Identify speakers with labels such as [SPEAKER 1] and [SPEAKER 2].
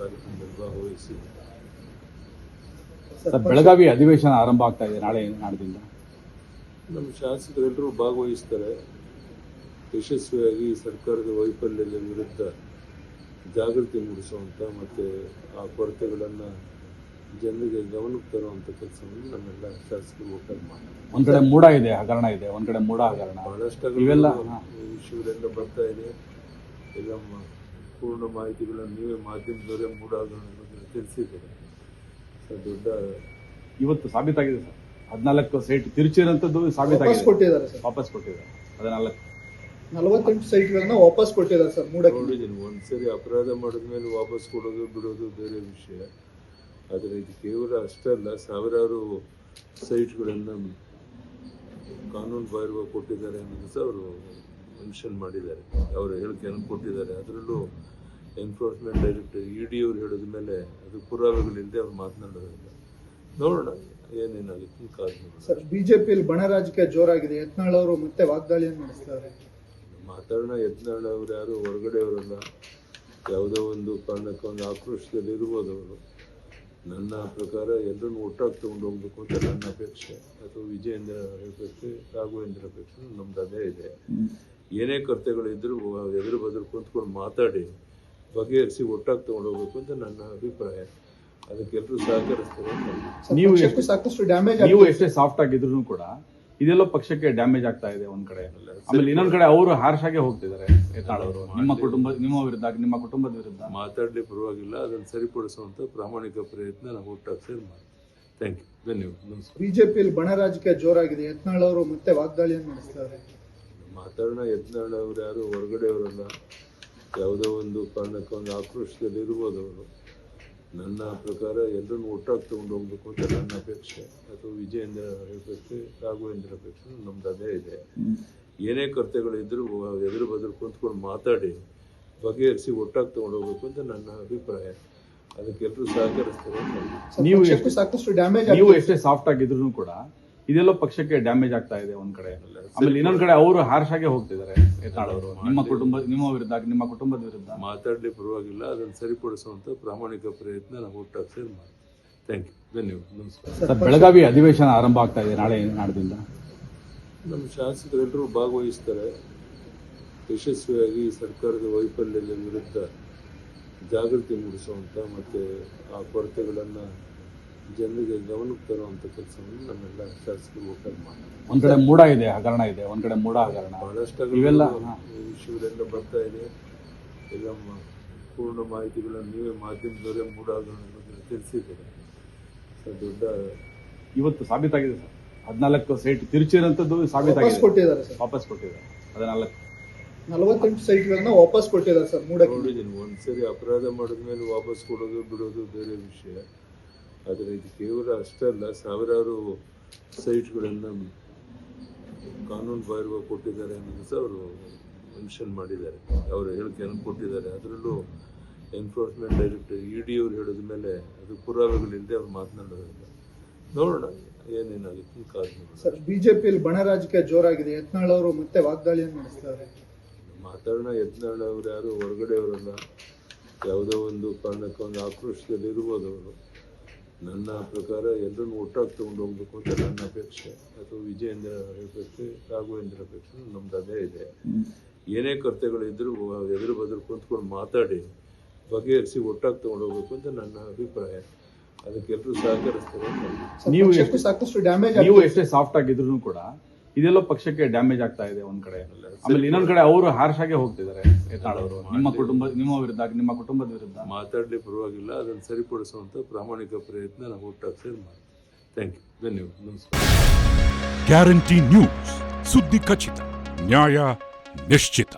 [SPEAKER 1] ಕಾರ್ಯಕ್ರಮದಲ್ಲಿ ಭಾಗವಹಿಸಿ
[SPEAKER 2] ಸರ್, ಬೆಳಗಾವಿ ಅಧಿವೇಶನ ಆರಂಭ ಆಗ್ತಾ ಇದೆ ನಾಳೆ ನಾಡಿದಿಂದ.
[SPEAKER 1] ನಮ್ಮ ಶಾಸಕರೆಲ್ಲರೂ ಭಾಗವಹಿಸ್ತಾರೆ. ಯಶಸ್ವಿಯಾಗಿ ಸರ್ಕಾರದ ವೈಫಲ್ಯದ ವಿರುದ್ಧ ಜಾಗೃತಿ ಮೂಡಿಸುವಂಥ ಮತ್ತು ಆ ಕೊರತೆಗಳನ್ನು ಜನರಿಗೆ ಗಮನಕ್ಕೆ ತರುವಂಥ ಕೆಲಸವನ್ನು ನಮ್ಮೆಲ್ಲ ಶಾಸಕರು ಒಟ್ಟಾಗಿ ಮಾಡ್ತಾರೆ.
[SPEAKER 2] ಒಂದ್ ಕಡೆ ಮೂಡ ಇದೆ, ಹಗರಣ ಇದೆ, ಒಂದ್ ಕಡೆ ಮೂಡ ಹಗರಣ,
[SPEAKER 1] ಬಹಳಷ್ಟು
[SPEAKER 2] ಇವೆಲ್ಲ
[SPEAKER 1] ವಿಷಯಗಳೆಲ್ಲ ಬರ್ತಾ ಇದೆ. ಎಲ್ಲ ಪೂರ್ಣ ಮಾಹಿತಿಗಳನ್ನು ನೀವೇ ಮಾಧ್ಯಮದವರೇ ಮೂಡ ಹಗರಣ ಬಗ್ಗೆ ತಿಳಿಸಿದ್ದಾರೆ. ದೊಡ್ಡ
[SPEAKER 2] ಇವತ್ತು ಸಾಬೀತಾಗಿದೆ ಸರ್. 14 ಸೈಟ್ ತಿರುಚಿರಂಥದ್ದು ಸಾಬೀತಾಗಿದೆ, ವಾಪಸ್ ಕೊಟ್ಟಿದ್ದಾರೆ.
[SPEAKER 3] 48 ಸೈಟ್ಗಳನ್ನ ವಾಪಸ್ ಕೊಟ್ಟಿದ್ದಾರೆ ಸರ್.
[SPEAKER 1] ನೋಡಿದ್ದೀನಿ. ಒಂದ್ಸರಿ ಅಪರಾಧ ಮಾಡಿದ್ಮೇಲೆ ವಾಪಸ್ ಕೊಡೋದು ಬಿಡೋದು ಬೇರೆ ವಿಷಯ. ಆದರೆ ಇದು ಕೇವಲ ಅಷ್ಟಲ್ಲ, ಸಾವಿರಾರು ಸೈಟ್ಗಳನ್ನು ಕಾನೂನು ಬಾಹಿರವಾಗಿ ಕೊಟ್ಟಿದ್ದಾರೆ ಅನ್ನೋದು ಸಹ ಅವರು ಮೆನ್ಷನ್ ಮಾಡಿದ್ದಾರೆ. ಅವರ ಹೇಳಿಕೆಯನ್ನು ಕೊಟ್ಟಿದ್ದಾರೆ. ಅದರಲ್ಲೂ ಎನ್ಫೋರ್ಸ್ಮೆಂಟ್ ಡೈರೆಕ್ಟರ್ ED ಅವರು ಹೇಳಿದ ಮೇಲೆ ಅದು ಪುರಾವೆಗಳಿಲ್ಲದೆ ಅವ್ರು ಮಾತನಾಡೋದಿಲ್ಲ. ನೋಡೋಣ ಏನೇನಾಗುತ್ತೆ ಕಾದು.
[SPEAKER 3] ಸರ್, ಬಿಜೆಪಿಯಲ್ಲಿ ಬಣ ರಾಜಕೀಯ ಜೋರಾಗಿದೆ. ಯತ್ನಾಳ್ ಅವರು ಮತ್ತೆ ವಾಗ್ದಾಳಿಯನ್ನು ನಡೆಸ್ತಾರೆ.
[SPEAKER 1] ಮಾತಾಡೋಣ. ಯತ್ನಾಳ್ ಅವರು ಯಾರು ಹೊರಗಡೆ ಅವರಲ್ಲ. ಯಾವುದೋ ಒಂದು ಕಾರಣಕ್ಕೆ ಒಂದು ಆಕ್ರೋಶದಲ್ಲಿ ಇರ್ಬೋದು ಅವರು. ನನ್ನ ಪ್ರಕಾರ ಎಲ್ಲರನ್ನು ಒಟ್ಟಾಗಿ ತಗೊಂಡು ಹೋಗ್ಬೇಕು ಅಂತ ನನ್ನ ಅಪೇಕ್ಷೆ. ಅಥವಾ ವಿಜಯೇಂದ್ರ ಅಪೇಕ್ಷೆ, ರಾಘವೇಂದ್ರ ಅಪೇಕ್ಷೆ ನಮ್ದು ಅದೇ ಇದೆ. ಏನೇ ಕರ್ತವ್ಯಗಳಿದ್ರೂ ಎದುರು ಬದುರು ಕುಂತ್ಕೊಂಡು ಮಾತಾಡಿ ಬಗೆಹರಿಸಿ ಒಟ್ಟಾಗಿ ತಗೊಂಡು ಹೋಗ್ಬೇಕು ಅಂತ ನನ್ನ ಅಭಿಪ್ರಾಯ. ಅದಕ್ಕೆಲ್ಲರೂ ಸಹಕರಿಸ್ತಾರೆ.
[SPEAKER 3] ಸಾಕಷ್ಟು ಡ್ಯಾಮೇಜ್
[SPEAKER 2] ನೀವು ಎಷ್ಟೇ ಸಾಫ್ಟ್ ಆಗಿದ್ರು ಕೂಡ ಇದೆಲ್ಲ ಪಕ್ಷಕ್ಕೆ ಡ್ಯಾಮೇಜ್ ಆಗ್ತಾ ಇದೆ ಒಂದ್ ಕಡೆ. ಆಮೇಲೆ ಇನ್ನೊಂದ್ ಕಡೆ ಅವರು ಹಾರ್ಶ್ ಆಗಿ ಹೋಗ್ತಿದ್ದಾರೆ. ಯತ್ನಾಳ್ ಅವರು ನಿಮ್ಮ ವಿರುದ್ಧ, ನಿಮ್ಮ ಕುಟುಂಬದ ವಿರುದ್ಧ
[SPEAKER 1] ಮಾತಾಡಲಿ ಪರವಾಗಿಲ್ಲ. ಅದನ್ನು ಸರಿಪಡಿಸುವಂತ ಪ್ರಾಮಾಣಿಕ ಪ್ರಯತ್ನ ನಾವು ಒಟ್ಟಾಗಿ ಸೇರಿ ಮಾಡ್ತೀವಿ. ಥ್ಯಾಂಕ್ ಯು, ಧನ್ಯವಾದ, ನಮಸ್ಕಾರ.
[SPEAKER 3] ಬಿಜೆಪಿಯಲ್ಲಿ ಬಣ ರಾಜಕೀಯ ಜೋರಾಗಿದೆ. ಯತ್ನಾಳ್ ಅವರು ಮತ್ತೆ ವಾಗ್ದಾಳಿಯನ್ನು ನಡೆಸ್ತಾರೆ.
[SPEAKER 1] ಮಾತಾಡೋಣ. ಯತ್ನಾಳ್ ಅವರು ಯಾರು ಹೊರಗಡೆ ಅವರಲ್ಲ. ಯಾವುದೋ ಒಂದು ಕಾರಣಕ್ಕೆ ಒಂದು ಆಕ್ರೋಶದಲ್ಲಿ ಇರ್ಬೋದು ಅವರು. ನನ್ನ ಪ್ರಕಾರ ಎಲ್ಲರನ್ನು ಒಟ್ಟಾಗಿ ತಗೊಂಡು ಹೋಗ್ಬೇಕು ಅಂತ ನನ್ನ ಅಪೇಕ್ಷೆ. ಅಥವಾ ವಿಜಯೇಂದ್ರ ಅಪೇಕ್ಷೆ, ರಾಘವೇಂದ್ರ ಅಪೇಕ್ಷೆ ನಮ್ದು ಅದೇ ಇದೆ. ಏನೇ ಕರ್ತವ್ಯಗಳಿದ್ರೂ ಎದುರು ಬದುರು ಕುಂತ್ಕೊಂಡು ಮಾತಾಡಿ ಬಗೆಹರಿಸಿ ಒಟ್ಟಾಗಿ ತಗೊಂಡು ಹೋಗ್ಬೇಕು ಅಂತ ನನ್ನ ಅಭಿಪ್ರಾಯ. ಅದಕ್ಕೆಲ್ಲರೂ ಸಹಕರಿಸ್ತಾರೆ.
[SPEAKER 3] ಸಾಕಷ್ಟು ಡ್ಯಾಮೇಜ್
[SPEAKER 2] ನೀವು ಎಷ್ಟೇ ಸಾಫ್ಟ್ ಆಗಿದ್ರು ಕೂಡ ಇದೆಲ್ಲ ಪಕ್ಷಕ್ಕೆ ಡ್ಯಾಮೇಜ್ ಆಗ್ತಾ ಇದೆ ಒಂದ್ ಕಡೆ. ಆಮೇಲೆ ಇನ್ನೊಂದ್ ಕಡೆ ಅವರು ಹಾರ್ಶ್ ಆಗಿ ಹೋಗ್ತಿದ್ದಾರೆ. ಯತ್ನಾಳ್ ಅವರು ನಿಮ್ಮ ವಿರುದ್ಧ, ನಿಮ್ಮ ಕುಟುಂಬದ ವಿರುದ್ಧ
[SPEAKER 1] ಮಾತಾಡಲಿ ಪರವಾಗಿಲ್ಲ. ಅದನ್ನು ಸರಿಪಡಿಸುವಂತ ಪ್ರಾಮಾಣಿಕ ಪ್ರಯತ್ನ ನಾವು ಒಟ್ಟಾಗಿ ಸೇರಿ ಮಾಡ್ತೀವಿ. ಥ್ಯಾಂಕ್ ಯು, ಧನ್ಯವಾದ, ನಮಸ್ಕಾರ.
[SPEAKER 2] ಸರ್, ಬೆಳಗಾವಿ ಅಧಿವೇಶನ ಆರಂಭ ಆಗ್ತಾ ಇದೆ ನಾಳೆ ನಾಡಿದಿಂದ.
[SPEAKER 1] ನಮ್ಮ ಶಾಸಕರೆಲ್ಲರೂ ಭಾಗವಹಿಸ್ತಾರೆ. ಯಶಸ್ವಿಯಾಗಿ ಸರ್ಕಾರದ ವೈಫಲ್ಯದ ವಿರುದ್ಧ ಜಾಗೃತಿ ಮೂಡಿಸುವಂಥ ಮತ್ತು ಆ ಕೊರತೆಗಳನ್ನು ಜನರಿಗೆ ಗಮನಕ್ಕೆ ತರುವಂಥ ಕೆಲಸವನ್ನು ನಮ್ಮೆಲ್ಲ ಶಾಸಕರು ಒಟ್ಟಾಗಿ ಮಾಡ್ತಾರೆ.
[SPEAKER 2] ಒಂದ್ ಕಡೆ ಮೂಡ ಇದೆ, ಹಗರಣ ಇದೆ, ಒಂದ್ ಕಡೆ ಮೂಡ ಹಗರಣ,
[SPEAKER 1] ಬಹಳಷ್ಟು
[SPEAKER 2] ಇವೆಲ್ಲ
[SPEAKER 1] ವಿಷಯಗಳೆಲ್ಲ ಬರ್ತಾ ಇದೆ. ಎಲ್ಲ ಪೂರ್ಣ ಮಾಹಿತಿಗಳನ್ನು ನೀವೇ ಮಾಧ್ಯಮದವರೇ ಮೂಡ ಹಗರಣ ಬಗ್ಗೆ ತಿಳಿಸಿದ್ದಾರೆ. ದೊಡ್ಡ
[SPEAKER 2] ಇವತ್ತು ಸಾಬೀತಾಗಿದೆ ಸರ್. 14 ಸೈಟ್ ತಿರುಚಿರಂಥದ್ದು ಸಾಬೀತಾಗಿದೆ, ವಾಪಸ್ ಕೊಟ್ಟಿದ್ದಾರೆ.
[SPEAKER 3] 48 ಸೈಟ್ಗಳನ್ನ ವಾಪಸ್ ಕೊಟ್ಟಿದ್ದಾರೆ ಸರ್.
[SPEAKER 1] ನೋಡಿದ್ದೀನಿ. ಒಂದ್ಸರಿ ಅಪರಾಧ ಮಾಡಿದ್ಮೇಲೆ ವಾಪಸ್ ಕೊಡೋದು ಬಿಡೋದು ಬೇರೆ ವಿಷಯ. ಆದರೆ ಇದು ಕೇವಲ ಅಷ್ಟಲ್ಲ, ಸಾವಿರಾರು ಸೈಟ್ಗಳನ್ನು ಕಾನೂನು ಬಾಹಿರವಾಗಿ ಕೊಟ್ಟಿದ್ದಾರೆ ಅನ್ನೋದು ಸಹ ಅವರು ಮೆನ್ಷನ್ ಮಾಡಿದ್ದಾರೆ. ಅವರ ಹೇಳಿಕೆಯನ್ನು ಕೊಟ್ಟಿದ್ದಾರೆ. ಅದರಲ್ಲೂ ಎನ್ಫೋರ್ಸ್ಮೆಂಟ್ ಡೈರೆಕ್ಟರ್ ED ಅವರು ಹೇಳಿದ ಮೇಲೆ ಅದು ಪುರಾವೆಗಳಿಲ್ಲದೆ ಅವ್ರು ಮಾತನಾಡೋದಿಲ್ಲ. ನೋಡೋಣ ಏನೇನಾಗುತ್ತೆ ಕಾದು.
[SPEAKER 3] ಸರ್, ಬಿಜೆಪಿಯಲ್ಲಿ ಬಣ ರಾಜಕೀಯ ಜೋರಾಗಿದೆ. ಯತ್ನಾಳ್ ಅವರು ಮತ್ತೆ ವಾಗ್ದಾಳಿಯನ್ನು ನಡೆಸ್ತಾರೆ.
[SPEAKER 1] ಮಾತಾಡೋಣ. ಯತ್ನಾಳ್ ಅವರು ಯಾರು ಹೊರಗಡೆ ಅವರಲ್ಲ. ಯಾವುದೋ ಒಂದು ಕಾರಣಕ್ಕೆ ಒಂದು ಆಕ್ರೋಶದಲ್ಲಿ ಇರ್ಬೋದು ಅವರು. ನನ್ನ ಪ್ರಕಾರ ಎಲ್ಲರನ್ನು ಒಟ್ಟಾಗಿ ತಗೊಂಡು ಹೋಗ್ಬೇಕು ಅಂತ ನನ್ನ ಅಪೇಕ್ಷೆ. ಅಥವಾ ವಿಜಯೇಂದ್ರ ಅಪೇಕ್ಷೆ, ರಾಘವೇಂದ್ರ ಅಪೇಕ್ಷೆ ನಮ್ದು ಅದೇ ಇದೆ. ಏನೇ ಕರ್ತವ್ಯಗಳಿದ್ರೂ ಎದುರು ಬದುರು ಕುಂತ್ಕೊಂಡು ಮಾತಾಡಿ ಬಗೆಹರಿಸಿ ಒಟ್ಟಾಗಿ ತಗೊಂಡು ಹೋಗ್ಬೇಕು ಅಂತ ನನ್ನ ಅಭಿಪ್ರಾಯ. ಅದಕ್ಕೆಲ್ಲರೂ ಸಹಕರಿಸ್ತಾರೆ.
[SPEAKER 3] ಸಾಕಷ್ಟು ಡ್ಯಾಮೇಜ್
[SPEAKER 2] ನೀವು ಎಷ್ಟೇ ಸಾಫ್ಟ್ ಆಗಿದ್ರು ಕೂಡ ಇದೆಲ್ಲ ಪಕ್ಷಕ್ಕೆ ಡ್ಯಾಮೇಜ್ ಆಗ್ತಾ ಇದೆ ಒಂದ್ ಕಡೆ. ಆಮೇಲೆ ಇನ್ನೊಂದ್ ಕಡೆ ಅವರು ಹಾರ್ಶ್ ಆಗಿ ಹೋಗ್ತಿದ್ದಾರೆ. ಯತ್ನಾಳ್ ಅವರು ನಿಮ್ಮ ವಿರುದ್ಧ, ನಿಮ್ಮ ಕುಟುಂಬದ ವಿರುದ್ಧ
[SPEAKER 1] ಮಾತಾಡಲಿ ಪರವಾಗಿಲ್ಲ. ಅದನ್ನು ಸರಿಪಡಿಸುವಂತ ಪ್ರಾಮಾಣಿಕ ಪ್ರಯತ್ನ ನಾವು ಒಟ್ಟಾಗಿ ಸೇರಿ ಮಾಡ್ತೀವಿ. ಥ್ಯಾಂಕ್ ಯು, ಧನ್ಯವಾದ, ನಮಸ್ಕಾರ.
[SPEAKER 4] ಗ್ಯಾರಂಟಿ ನ್ಯೂಸ್, ಸುದ್ದಿ ಖಚಿತ, ನ್ಯಾಯ ನಿಶ್ಚಿತ.